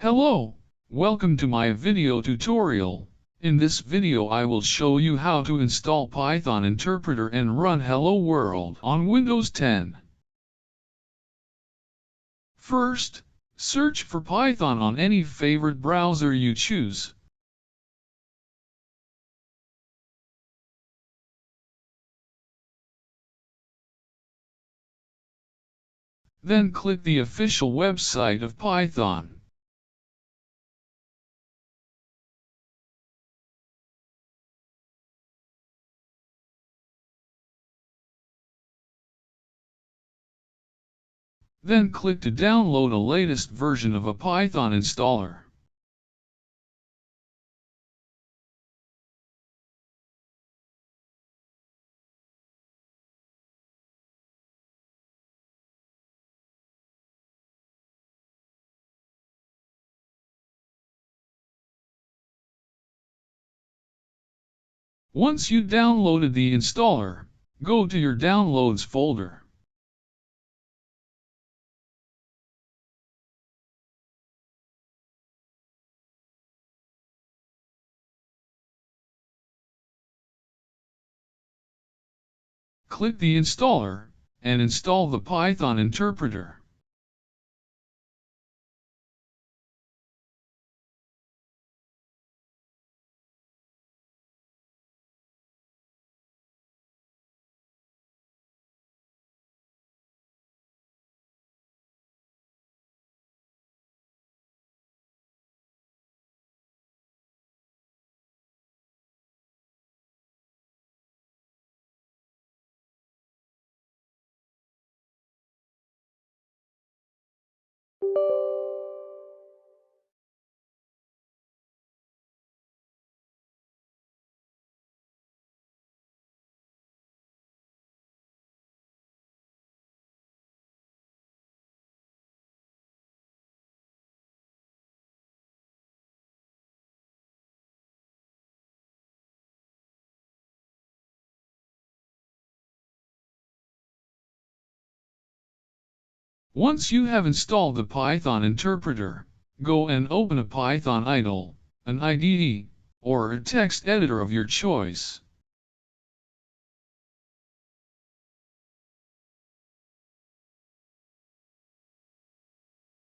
Hello, welcome to my video tutorial. In this video I will show you how to install Python interpreter and run Hello World on Windows 10. First, search for Python on any favorite browser you choose. Then click the official website of Python. Then click to download a latest version of a Python installer. Once you downloaded the installer, go to your Downloads folder. Click the installer, and install the Python interpreter. Once you have installed the Python interpreter, go and open a Python idle, an IDE, or a text editor of your choice.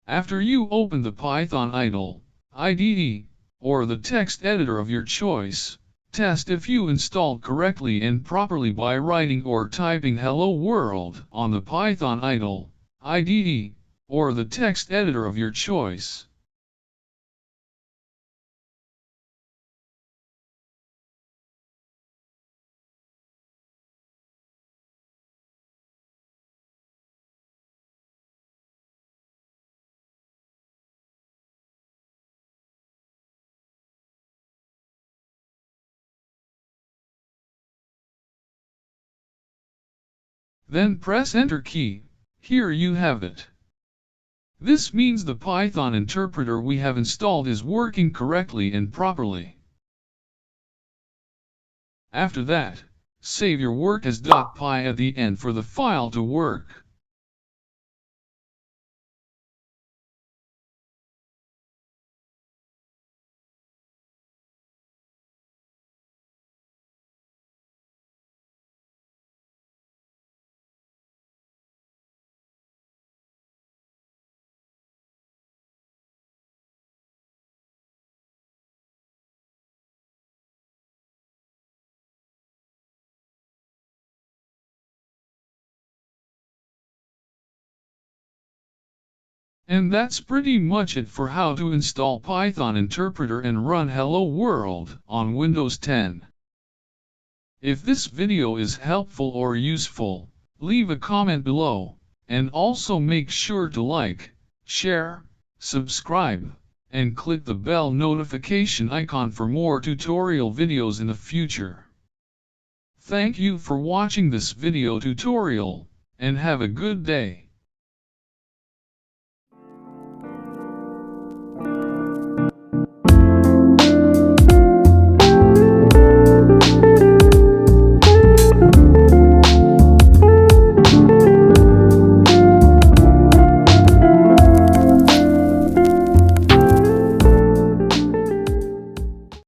After you open the Python idle, IDE, or the text editor of your choice, test if you installed correctly and properly by writing or typing Hello World on the Python idle, IDE, or the text editor of your choice. Then press Enter key. Here you have it. This means the Python interpreter we have installed is working correctly and properly. After that, save your work as .py at the end for the file to work. And that's pretty much it for how to install Python interpreter and run Hello World on Windows 10. If this video is helpful or useful, leave a comment below, and also make sure to like, share, subscribe, and click the bell notification icon for more tutorial videos in the future. Thank you for watching this video tutorial, and have a good day.